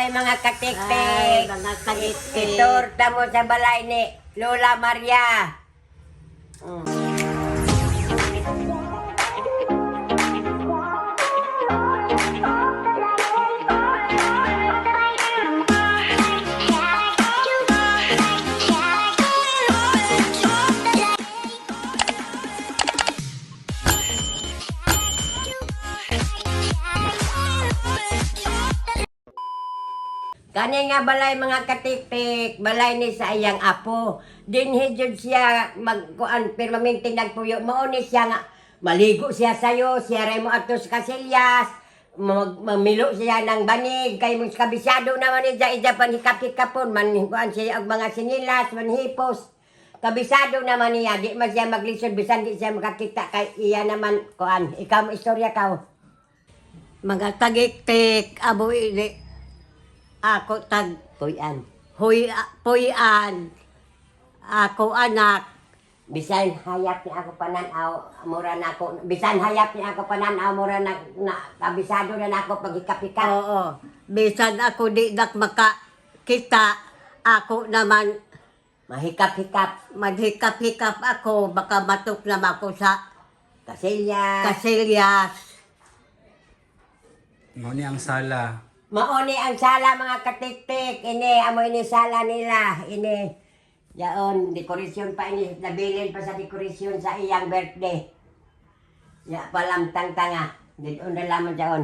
balay mga katiktik. Mga katiktik. Itorta mo sa balay ni Lola Maria. Kani nga balay mga katiktik, balay ni sa iyang apo. Dinhi jud siya magkuan permanente nagpuyo. Mao ni siya nga maligo siya sayo, siya ray mo ato sa kasilyas. Mamilo siya ng banig kay mo kabisado naman ni ija pan hikap-hikapon man kuan siya og mga sinilas, manhipos. Kabisado naman niya, di man siya maglisod bisan di siya makakita kay iya naman kuan. Ikaw mo istorya ka. Mga katiktik. Abo ini. Ako tag Puyan. puyan. Ako anak. Bisan hayap ni ako pananaw, mura na ako. Bisan hayap ni ako pananaw, mura na kabisado na ako paghikap-hikap. Oo. Bisan ako di nak makakita. Ako naman Mahikap-hikap. maghikap-hikap ako. Baka matok naman ako sa Kasilya. kasilyas. Nguni ang sala. Mauni ang sala mga katiktik. Ini, amoy ni sala nila. Ini. Yaon, dekorasyon pa ini. Nabilin pa sa dekorasyon sa iyang birthday. Ya, palam tang-tanga. Dito na lamang yaon.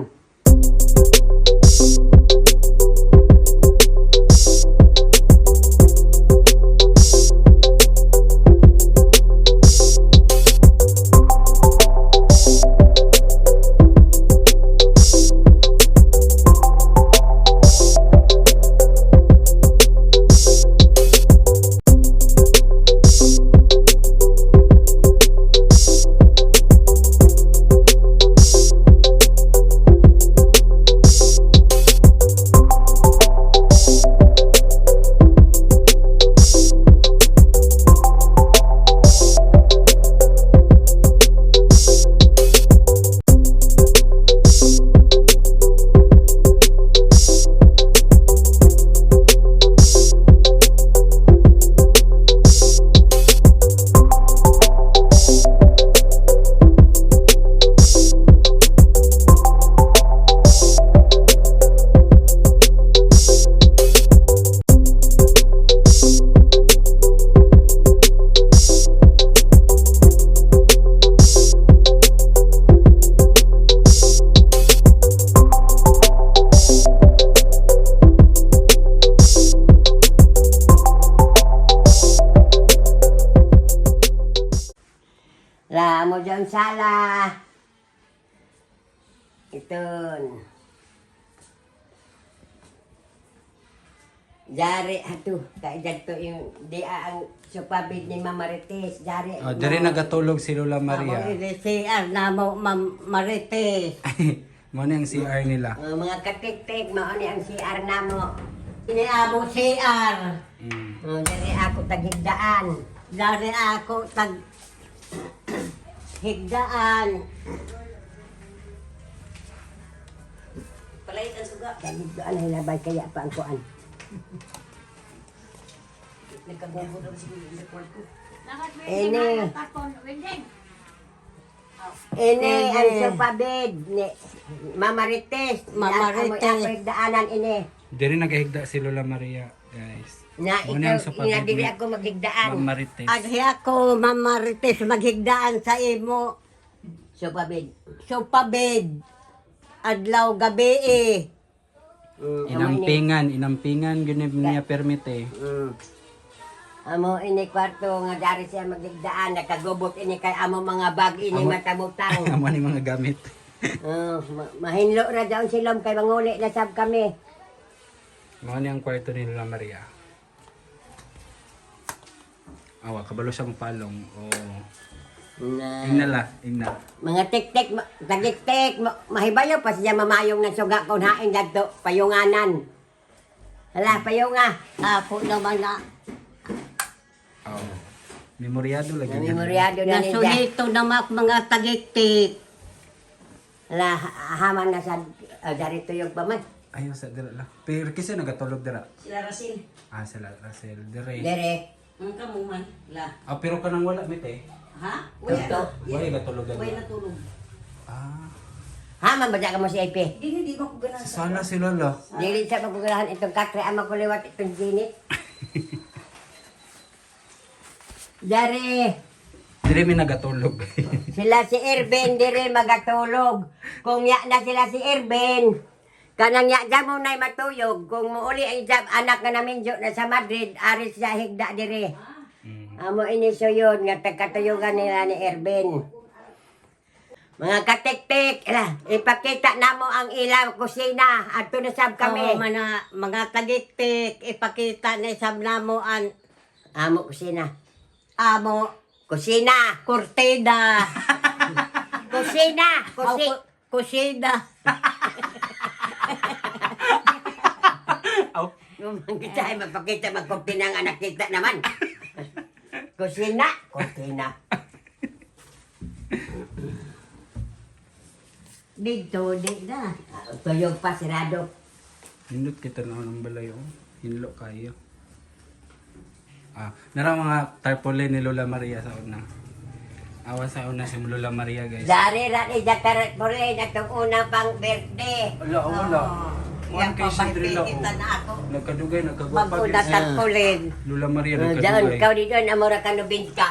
La mo dyan sala. Iton. Jari ato, kay jadto yung di ang supabid ni Mama Marites. Jari. Oh, diri nagatulog si Lola Maria. Amo ini CR na mo Marites. Mo ang CR nila. Mga katiktik, mauni ang CR namo. Ini amo CR. Dari ako taghigdaan. Dari ako tag higdaan. Palait ang suga. Taghigdaan, hilabay kaya pa ang kuan. Nagkagubo daw si report ko. Ini ang supabid ni Mama Rites. Mama Rites. Ako higdaanan ini. Diri nagahigda si Lola Maria, guys. Na Mo ang ikaw, supabid dili ni ako maghigdaan. Ma'am Marites. Adhi ako mamarites maghigdaan sa imo. Supabid. Supabid. Adlaw gabi eh. Inampingan gyud niya permite. Amo ini kwarto nga dari siya maghigdaan. Nakagubot ini kay amo mga bag ini matabutang. Amo ni mga gamit. Mahinlo ra daw silom kay manguli na sab kami. Mo ni ang kwarto ni Lola Maria. Awa kabalo sa palong. Oh. Ingna. Mga tik-tik, tagik-tik, mahibayo pa siya mamayong ng suga kung hain dito, payunganan. Hala, payunga. Ako naman na Oh. Memoryado lagi. Memoryado na niya. nasulito naman mga tagiktik. Hala, haman na sa, dari tuyog pa man. Ayaw sa dira lang. Pero kasi nagatulog dira. Sila Rasil. Ah, sila Russell. Dire. Dere. Ang kamuman. La. Ah, pero kanang wala mite. Ha? Ito. Wala gatulog Uy dira. natulog. Ah, Haman ba ka mo si IP? Hindi ba ko ganang sana si Lola. Dili sa magugulahan itong kakre ang makuliwat itong ginit. Dere. Dire mi nagatulog. Sila si Erben dire magatulog. Kung ya na sila si Erben, kanang ya jam mo nay matuyog. Kung muuli ang jam anak nga namin jo na sa Madrid, aris sa higda dire. Amo ini so yun nga tagkatuyugan nila ni Erben. Mga katik-tik, ipakita namo ang ilang kusina at tunasab kami. kami. Mga tagiktik, ipakita na isab namo ang Amo kusina. amo Kusina. kurtida. Kusina. Kusida. Aw. Nung kita ay magpakita magkurtina ang anak kita naman. Kusina. Kurtina. Dito, di na. Tuyog pa sirado. Hindot kita na ng balay oh. Hinlo kayo. Ah, nara mga tarpaulin ni Lola Maria sa una. Awa sa una si Lola Maria guys. Dari rani jakarat mo rin atong unang pang birthday. Wala, wala. Yan One kay pa Cinderella kita oh. na ako. Nagkadugay, nagkagwapa Maguna din. tagpulin. Lola Maria Diyan, nagkadugay. ikaw dito, amora ka nubins ka.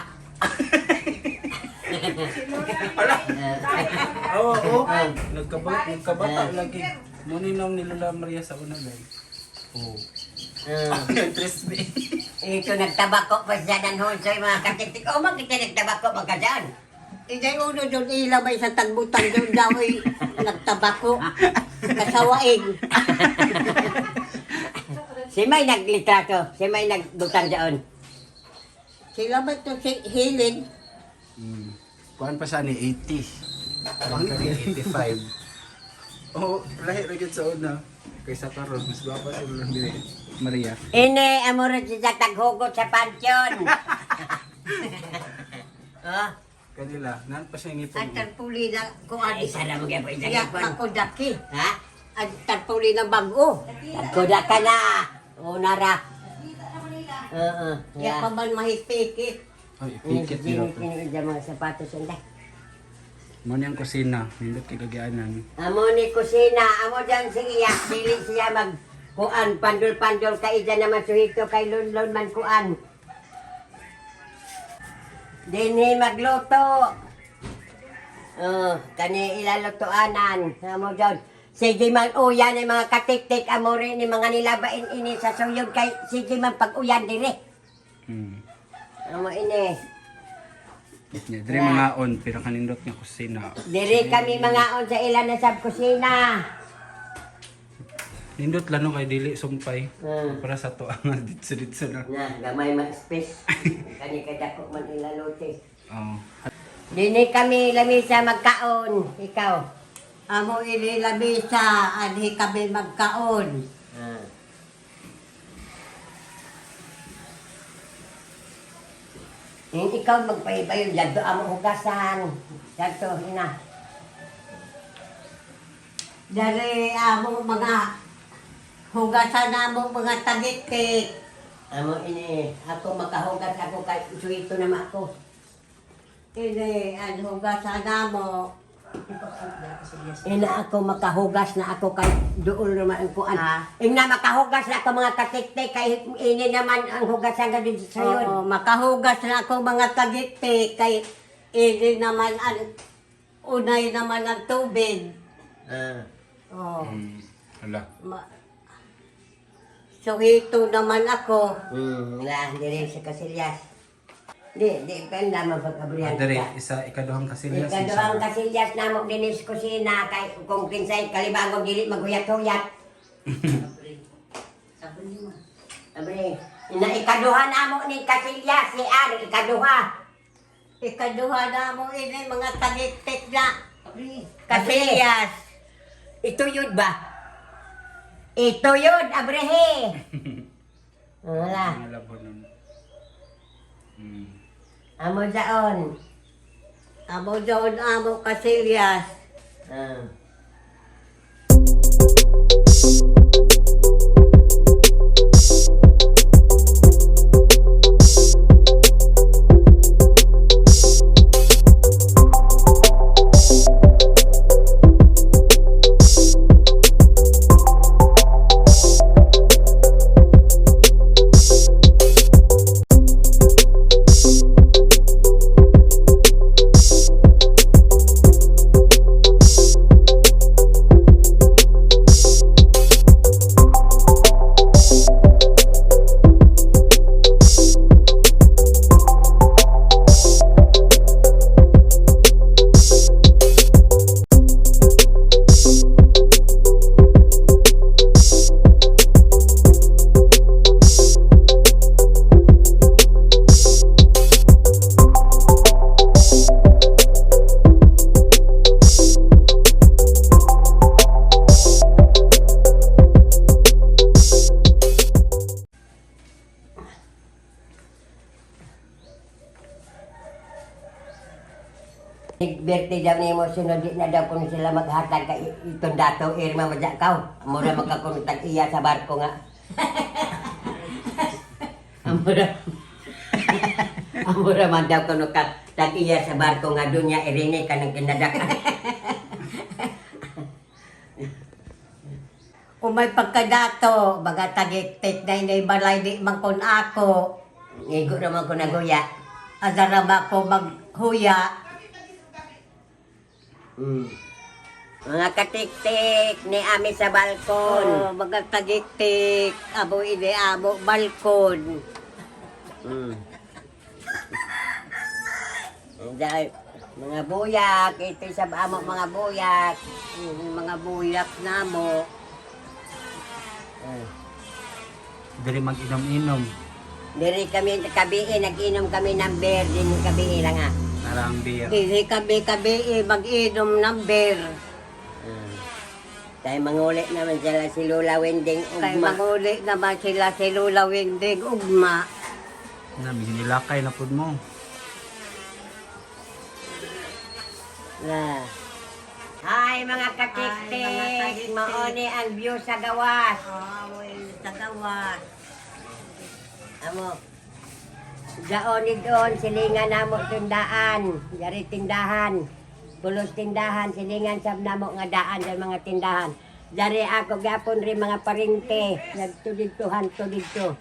Oo, oo. Nagkabata lagi. Muninaw ni Lola Maria sa una guys. Oh. Interest me. Ito nagtabako pa siya ng honsoy mga katitik. O makita nagtabako mga dyan. Ijay uno doon ilabay sa tagbutang doon daw ay nagtabako. Kasawain. Si may naglitrato, si may nagbutang dyan. Sila ba ito si Helen? Kuhan pa siya ni 80. Kuhan ka ni 85. Oo, lahi rin sa una. Kaysa karon mas guwapa si Lola Maria. Ini, amora siya taghugot sa pansyon. Oh, Kanila, nan pa siya ngipon. Ang tarpuli na kuan. ay sana mo kaya po Kaya isang ako daki. Ha? Ang tarpuli na bago. Nagkuda ka na. Unara. Oo. Kaya pa man mahipikit. Ay, Ini pikit si nila Jimmy to. pinili mga sapatos yun. Mo niyang kusina, nindot kay kagaanan. Amo ni kusina, amo dyan siya, dili siya mag kuan, pandol-pandol kay dyan naman suhito kay lon-lon man kuan. Dinhi magluto. Kani ilalutoanan, amo dyan. Sige man uyan ni mga katik-tik, amo rin ni mga nilabain ini sa suyod kay sige man pag uyan dire. Amo ini. Dire mga on, pero kanindot nga kusina. Dire kami mga on sa ilan na sab kusina. Nindot lano kay dili sumpay. Hmm. Para sa to ang ditso na. Na, gamay man space. Kani kay dako man ilalote. Oh. Dini kami lamisa magkaon. Ikaw. Amo ililabisa, anhi kami magkaon. Ikaw magpahibayon. Dito amo hugasan. Dito, ina. Dari amo mga hugasan namo mga tagiktik. Amo ini. Ako makahugas ako kay suito naman ako. Ini ang hugasan namo. Ina ako makahugas na ako kay doon naman ang kuan. Ina makahugas na ako mga katiktik kay ini naman ang hugasan ka din sa sayon. Oo, makahugas na ako mga tagiktik kay ini naman ang unay naman ang tubig. Oh. Hala. Suhito naman ako. Wala, hindi sa kasilyas. Di penda mapag-abrihan Dire ka. isa ikaduhang kasilyas. Ikaduhang kasilyas na mo dinis kusina kay kung kinsay kalibago dili maguyat-huyat. Abre, ina ikaduha na mo ni kasilyas si Ari ikaduha. Ikaduha na mo ini mga tagiktik na. Kasilyas. Ito yun ba? Ito yun, abrehe. Wala. Ang labo nun. Amo daon. Amo doon amo kasilyas. Ah. birthday daw ni mo sunod di na daw kung sila maghatag kay itong dato Irma Majakaw. Mura magkakuntag iya sa barko nga. Amura. Amura man daw kuno ka tag iya sa barko nga dunya irene ka ng kinadakan. Umay pagkadato, baga tagiktik na inay balay di mangkon ako. Igo naman ko naguya. Adarama ko maghuya. Mga katik-tik ni Ami sa balkon. Oh, baga tagiktik, abo ini abo balkon. Dahil mga buyak, ito sa amo mga buyak. Mga buyak na mo. Dili mag-inom-inom. Diri kami kabiin, nag-inom kami ng beer, din kabiin lang ha. Narang beer. Dili kabi-kabi mag-inom ng beer. Kaya manguli naman sila si Lola Wending Kay Ugma. manguli naman sila si Lula Winding ugma. Nami hinilakay na pud mo. Na. Hi mga katik-tik, maoni ang view sa gawas. Tagawas. Amo. Daon doon, silingan namo tindaan, dari tindahan. Pulos tindahan, silingan sab namo nga daan sa mga tindahan. Dari ako gapon rin mga parinte, nagtudidtuhan to dito.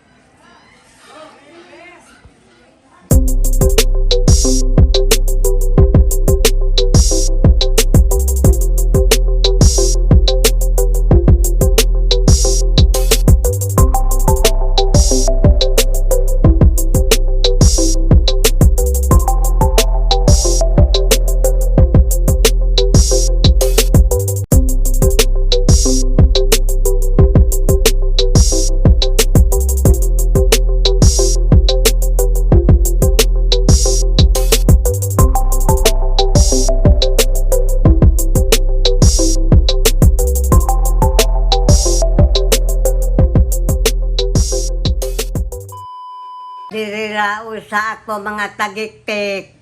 Dili usa ako mga tagiktik.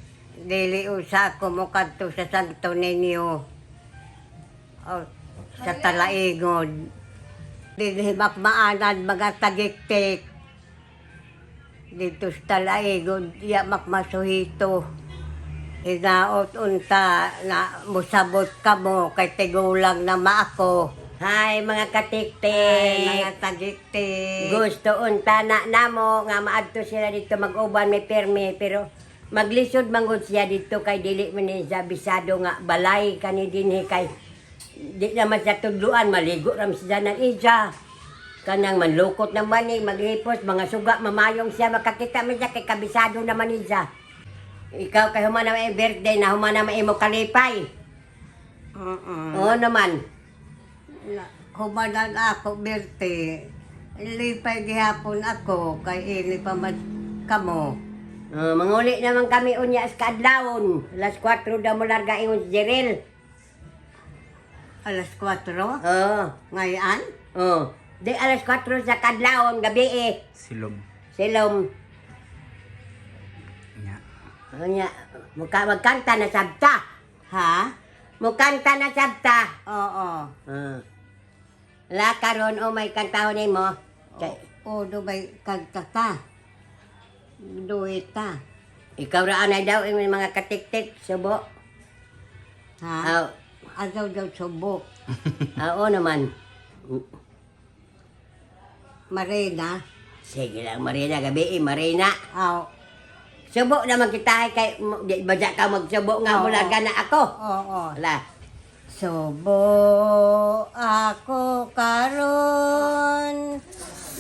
Dili usa ako mo kadto sa Santo Niño. O sa Talaigod. Dili makmaanan mga tagiktik. Dito sa Talaigod, iya makmasuhito. Inaot unta na musabot ka mo kay tigulang na maako. Hi mga Ay, katik-tik. mga tagiktik. Gusto unta na namo nga maadto sila dito mag-uban may permi pero maglisod mangod siya dito kay dili man ni siya bisado nga balay kani dinhi kay di naman siya tudluan maligo ram siya ng ija kanang manlukot naman ni maghipos mga suga mamayong siya makakita man siya kay kabisado naman ni siya. Ikaw kay humana may birthday na humana may imo kalipay. Oo naman. Humanan ako, Berti. Lipay gihapon ako, kay ili pa kamo. Manguli naman kami unya sa kadlawon. Alas 4 daw mo larga ingon si Jeril. Alas 4? Oo. Ngayon? Oh, di alas 4 sa kadlawon gabi eh. Silom. Silom. Nya. Nya, magkanta na sabta. Ha? Mukanta na sabta. Oo. La karon o may kantahon nimo. Kay O, may kagtata. Duita. ikaw ra anay daw yung mga katik-tik subo. Ha? Aw, Agaw daw subok. oo naman. Marina. Sige lang Marina gabi Marina. Aw. Subo naman kita kay di ba ka magsubo nga Oo. mula na ako. Oo. La. Subo ako karon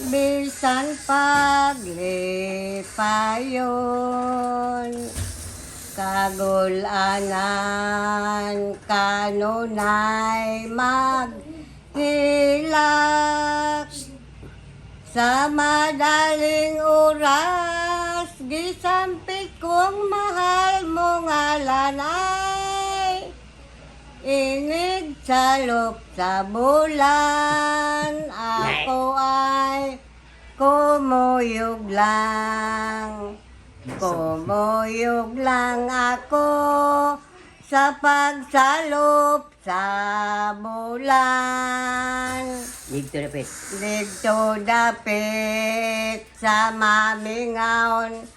bisan paglipayon kagulanan kanunay maghilak sa madaling oras gisampit kong mahal mo nga lanay. Inig salop sa bulan, ako ay kumuyog lang. Kumuyog lang ako sa pagsalop sa bulan. Dito na pet. Dito dapit sa mamingaon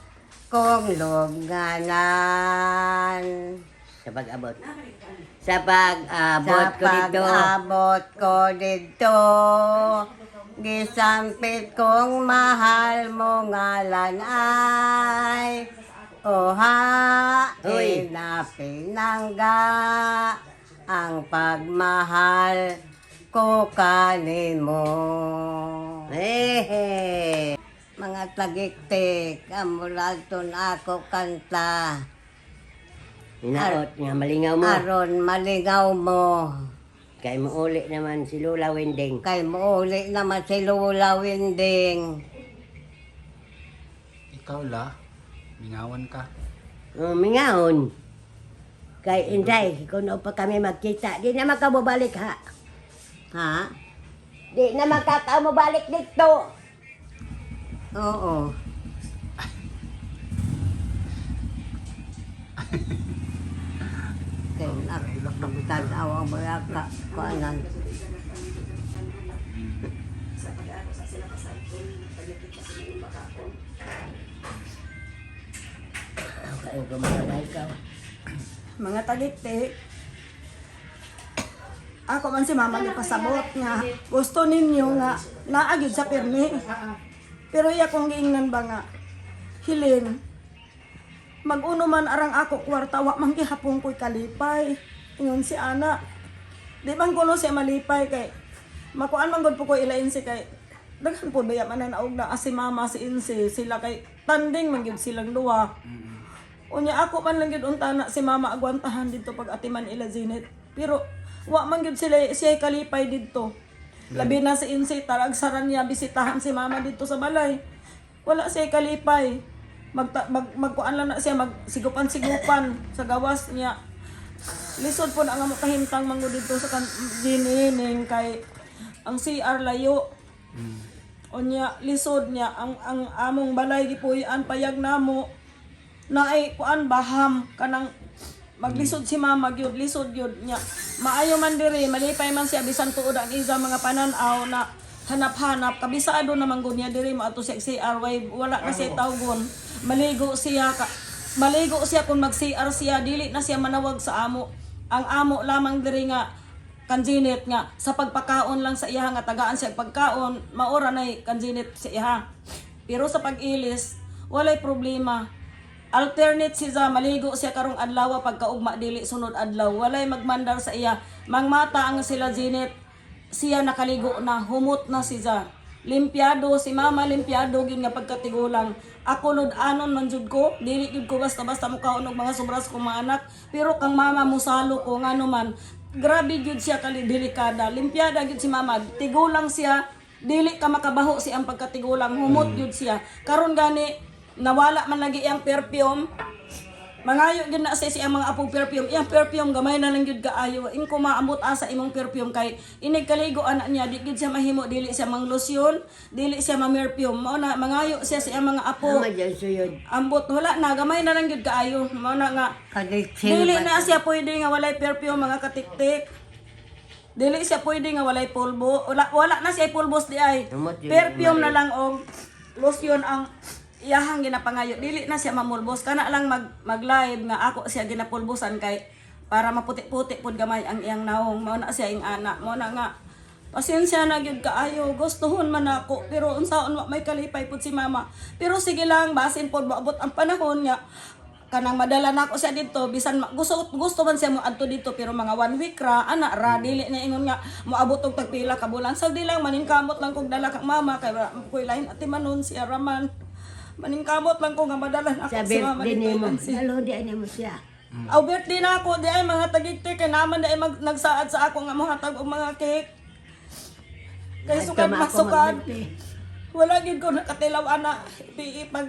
kong lubnganan. Sa pag-abot. Sa pag-abot Sa ko dito. pag-abot ko dito, gisampit kong mahal mo ngalan ay oha, Uy. pinangga ang pagmahal ko kanimo. Mga tagiktik, amulaton ako kanta. Hinaot nga malingaw mo. Aron malingaw mo. Kay mo uli naman si Lula Wending. Kay muuli naman si Lula Winding. Ikaw la, mingawan ka. Mingaon. Kay Inday, kung pa kami magkita, di naman ka bumalik ha. Ha? Di naman ka bumalik dito. Oo. Kaya nakapagtanaw ang mga kuanan. Kaya kumakalay ka. Mga tagiktik. Ako man si mama pasabot nga gusto ninyo nga naagid sa pirmi. Pero iya kong giingnan ba nga hilin mag-uno man arang ako kwarta wa man gihapon ko'y kalipay. Ingon si ana. Di bang kuno siya malipay kay makuan man gud po ko ilain si kay daghan po baya man naog na si mama si Insi sila kay tanding man gyud silang duwa. Unya ako man lang gyud unta na si mama agwantahan dito pag atiman ila Zinit. Pero wa man gyud sila siya kalipay dito. Labi na si Insi tarag saran niya bisitahan si mama dito sa balay. Wala siya kalipay. Magkuan lang na siya magsigupan-sigupan sa gawas niya. Lisod po na nga makahimtang mango dito sa dinining kay ang CR layo. Unya lisod niya ang among balay gipuy-an payag namo na ay kuan baham kanang maglisod si mama gyud lisod gyud nya maayo man diri malipay man siya bisan tuod ang isa mga panan-aw na hanap-hanap kabisado naman gud niya diri maato sa CR wala na siya tawgon maligo siya kung mag CR siya dili na siya manawag sa amo ang amo lamang diri nga kanjinit nga sa pagpakaon lang sa iya nga tagaan siya pagkaon maora nay kanjinit sa iya pero sa pag-ilis walay problema. Alternate siya maligo siya karong adlaw pagkaugma dili sunod adlaw walay magmandar sa iya mangmata ang sila Zinit siya nakaligo na humot na siya limpyado si mama limpyado gyud nga pagkatigulang ako lud-anon man jud ko dili jud ko basta-basta mukaon og mga sobras kong mga anak pero kang mama musalo ko ngano man grabe jud siya kali delikada limpyada gyud si mama tigulang siya dili ka makabaho si ang pagkatigulang humot jud siya karon gani nawala man lagi iyang perfume. Mangayo gyud na sa iyang mga apong perfume. Iyang perfume gamay na lang gyud kaayo. Inko maambot asa imong perfume kay inig kaligo anak niya di gyud siya mahimo dili siya mang lotion, dili siya mang perfume. Mao na mangayo siya sa iyang mga apo. Ama dyan suyod. Ambot wala na gamay na lang gyud kaayo. Mao na nga Kadiksin dili na siya pwede nga walay perfume mga katiktik. Dili siya pwede nga walay pulbo. Wala na siya pulbos di ay. Perfume na lang og lotion ang iyahang ginapangayo dili na siya mamulbos kana lang mag-live nga ako siya ginapulbosan kay para maputi-puti pud gamay ang iyang naong mao na siya ing ana mao na nga pasensya na gyud kaayo gustuhon man ako pero unsaon wa may kalipay pud si mama pero sige lang basin pud maabot ang panahon nga kanang madala na ako siya dito bisan gusto man siya mo adto dito pero mga 1 week ra ana ra dili na ingon nga moabot og tagpila ka bulan sa di lang maningkamot lang kog dala kang mama kay kuy lain ati manon siya raman maningkamot lang ko nga madalan ako Sa si mama birthday dito. ni mo. Halo, di ano mo siya. Aw birthday na ako, di ay mga tagigtik kay naman di ay nagsaad sa ako nga mohatag og mga cake. Kay sukad Tama ako masukad. mag-birthday. Wala gid ko nakatilaw ana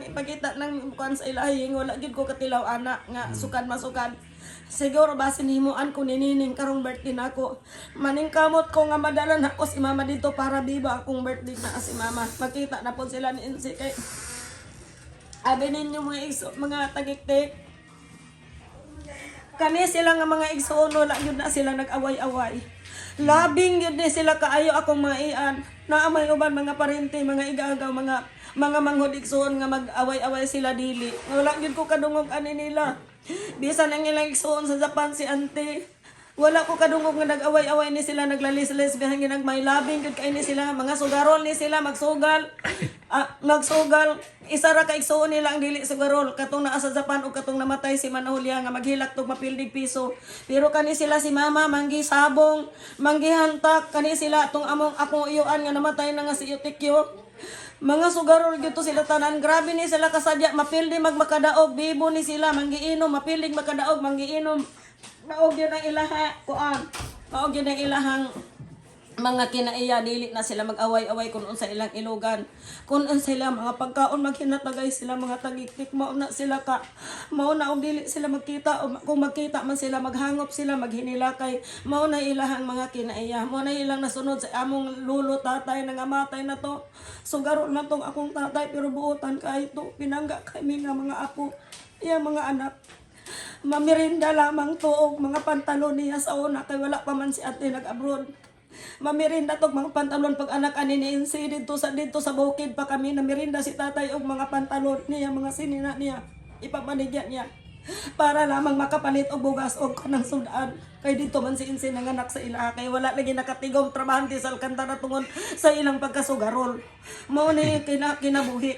ipagita ng bukan sa ilahing wala gid ko katilaw ana nga sukad masukad. Siguro basin himuan ko ni Nining karong birthday na ako. Maningkamot ko nga madalan ako si mama dito para biba akong birthday na si mama. Makita na po sila ni Insi kay abi ninyo mga tagiktik. Kani sila nga mga igsoon, wala yun na sila nag-away-away. Labing yun ni sila kaayo akong mga iyan. Naamay uban mga parente, mga igagaw, mga manghod igsoon nga mag-away-away sila dili. Wala yun ko kadungog ani nila. Bisan ang ilang igsoon sa Japan si ante. Wala ko kadungog nga nag-away-away ni sila, naglalis-lis, bihan ginag may labing, good kayo ni sila, mga sugarol ni sila, magsugal, magsugal, isa ra ka igsuon nila ang dili sugarol, katong naa sa Japan o katong namatay si Manahulya nga maghilak tog mapildig piso. Pero kani sila si mama, manggi sabong, manggi hantak, kani sila tong among akong iyuan nga namatay na nga si Yutikyo. Mga sugarol gito sila tanan, grabe ni sila kasadya, mapildig magmakadaog, bibo ni sila, manggiinom, mapildig magkadaog, manggiinom. Maog yun ang ilaha, kuan. Maog yun ang ilahang mga kinaiya, dili na sila mag-away-away kung sa ilang ilugan. Kung sila mga pagkaon, maghinatagay sila mga tagiktik, mauna sila ka. Mauna og dili sila magkita, o kung magkita man sila, maghangop sila, maghinilakay. Mauna ilahang mga kinaiya. Mauna ilang nasunod sa among lulo, tatay, nangamatay na to. Sugaron na tong akong tatay, pero buutan kahit to, pinangga kami nga mga apo. Iya mga anak. Mamirinda lamang to og mga pantalon niya sa una kay wala pa man si ate nag-abroad. Mamirinda to mga pantalon pag anak ani ni Insi dito sa bukid pa kami namirinda si tatay og mga pantalon niya, mga sinina niya. Ipamanigya niya para lamang makapalit og bugas og kanang sudan. Kay dito man si Insi nanganak sa ila kay wala lagi nakatigom trabahante sa Alcantara tungod sa ilang pagkasugarol. Mao ni kinabuhi.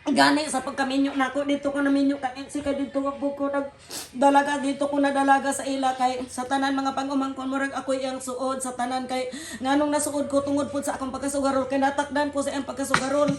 Gani sa pagkaminyo nako dito ko naminyo kay si kay dito ko nagdalaga dito ko nadalaga sa ila kay sa tanan mga pangumangkon murag ako iyang suod sa tanan kay nganong nasuod ko tungod pud sa akong pagkasugarol kay natakdan ko sa iyang pagkasugarol.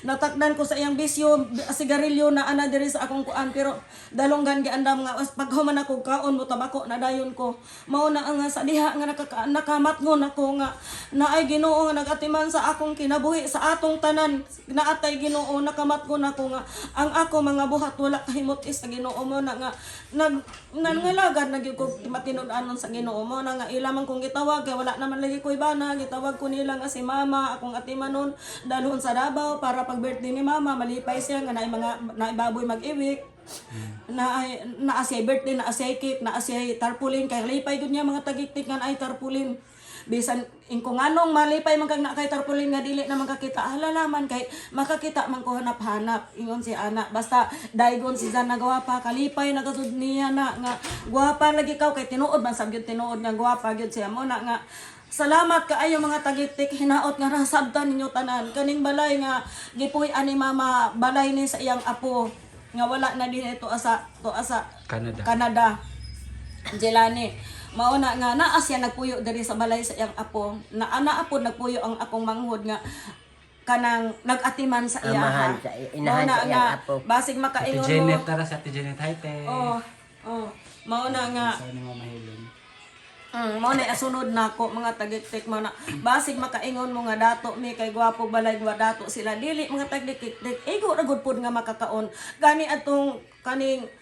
Natakdan ko sa iyang bisyo sigarilyo na ana diri sa akong kuan pero dalonggan giandam nga paghuman ako kaon mo tabako na dayon ko. Mao na ang sa diha nga nakamatngon ako nga naay Ginoo nga nagatiman sa akong kinabuhi sa atong tanan naatay Ginoo nakamat ko na ko nga ang ako mga buhat wala kahimot is sa Ginoo mo na nga nangalagad na gyud ko matinud-anon sa Ginoo mo na nga ilamang kong gitawag kay wala naman lagi ko ibana gitawag ko nila nga si mama akong atimanon dalhon sa Davao para pag birthday ni mama malipay siya nga naay mga naibaboy mag-iwik na asay birthday na asay cake na asay tarpaulin kay lipay gud niya mga tagiktik nga ay tarpaulin bisan kung anong malipay man kag na kay tarpaulin nga dili na makakita halalaman kay makakita man ko hanap-hanap ingon si ana basta daygon si Zana gwapa kalipay nagasud niya na nga gwapa lagi kaw kay tinuod man sab gyud tinuod nga gwapa gyud siya mo na nga salamat kaayo mga tagiktik hinaot nga rasabtan ninyo tanan kaning balay nga gipuy-an ni mama balay ni sa iyang apo nga wala na dito asa Canada Jelani mauna nga naa siya nagpuyo diri sa balay sa iyang apo na ana apo nagpuyo ang akong manghod nga kanang nagatiman sa iya ha Inahan sa iyang apo. basig Ate makaingon Janet, mo tara sa Ate Janet, hi te. mauna nga Saan ni Mama Helen? mo na asunod nako mga tagiktik mo na basig makaingon mo nga dato mi kay gwapo balay gwa dato sila dili mga tagiktik igo ra gud pud nga makakaon gani atong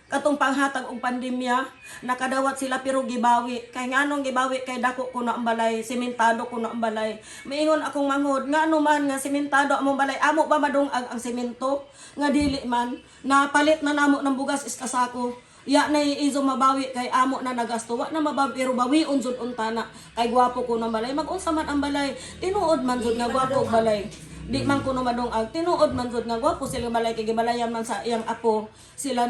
katong panghatag og pandemya nakadawat sila pero gibawi kay nganong gibawi kay dako kuno ang balay sementado kuno ang balay maingon akong manghod ngano man nga sementado among balay amo ba madungag ang semento nga dili man napalit na namo ng bugas is kasako ya na izo mabawi kay amo na nagasto wa na mabawi pero bawi unjud untana kay gwapo kuno balay mag-unsa man ang balay tinuod man jud nga gwapo og balay di man kuno madungag tinuod man jud nga gwapo sila balay kay gibalayan man sa iyang apo sila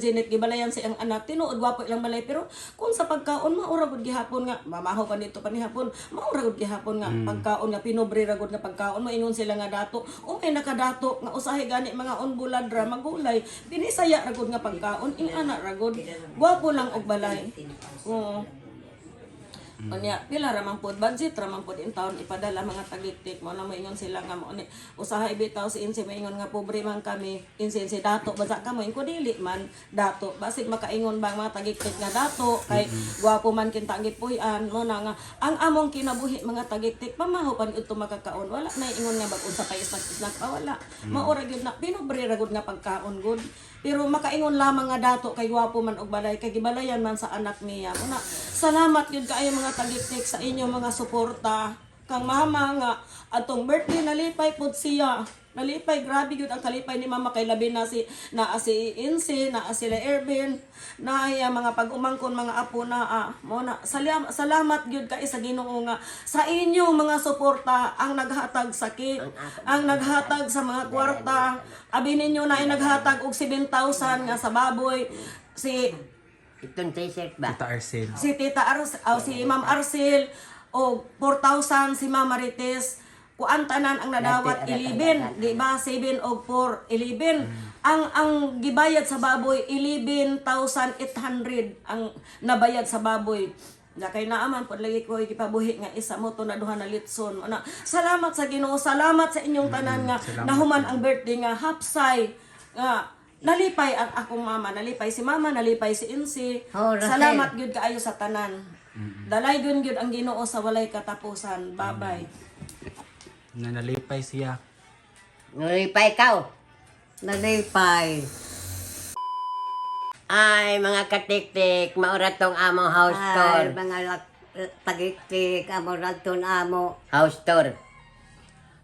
Janet gibalayan sa iyang anak tinuod gwapo ilang balay pero kung sa pagkaon maura gud gihapon nga mamaho pa dito pa ni hapon maura gud gihapon nga pagkaon nga pinobre ra gud nga pagkaon moingon sila nga dato okay nakadato nga usahay gani mga unbulad ra magulay binisaya ra gud nga pagkaon ana ra gud gwapo lang og balay oo Unya, pila ramang pod budget ramang pod in town ipadala mga tagiktik mo na moingon sila nga mo ni usahay bitaw si Insi moingon nga pobre man kami Insi dato basa ka mo inko dili man dato basig makaingon bang mga tagiktik nga dato kay gwapo man kinta gipuy-an mo na nga ang among kinabuhi mga tagiktik pamaho pan udto makakaon wala na ingon nga bag-on sa pais snack pa wala maura gyud na pinobre ra gud nga pagkaon gud pero makaingon lamang nga dato kay gwapo man og balay kay gibalayan man sa anak niya una salamat gyud kaayo mga tagiktik sa inyo mga suporta kang mama nga atong birthday nalipay pud siya Nalipay, grabe yun ang kalipay ni mama kay labi na si Insi, na sila Ervin, na ay mga pag-umangkon mga apo na mo na salamat gyud kay sa Ginoo nga sa inyong mga suporta ang naghatag sakit, ang naghatag sa mga kwarta. Abi ninyo na ay naghatag og 7,000 nga sa baboy si Itong t-shirt ba? Tita Arcel. si Ma'am Arcel o 4,000 si Ma'am Marites. Kuan tanan ang nadawat 11, di ba? 7 o 4, 11. Ang gibayad sa baboy 11,800 ang nabayad sa baboy. Na kay naaman pod lagi ko gipabuhi nga isa mo to na duha na litson. Ana, salamat sa Ginoo, salamat sa inyong tanan nga nahuman ang birthday nga hapsay nga nalipay ang akong mama, nalipay si mama, nalipay si Insi. Oh, Raquel. Salamat gyud kaayo sa tanan. Dalay gyud ang Ginoo sa walay katapusan. Bye-bye. Na nalipay siya. Nalipay ikaw. Nalipay. Ay, mga katiktik, maura tong among house Ay, tour. mga tagiktik, amo ragton amo. House tour.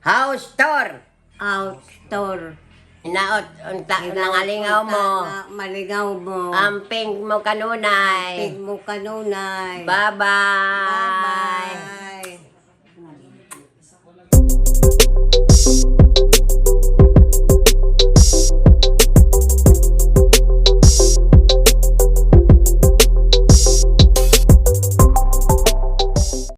House tour! Outdoor. Hinaot, unta, nangalingaw mo. Malingaw mo. Amping mo kanunay. Pig mo kanunay. Bye-bye. Bye-bye.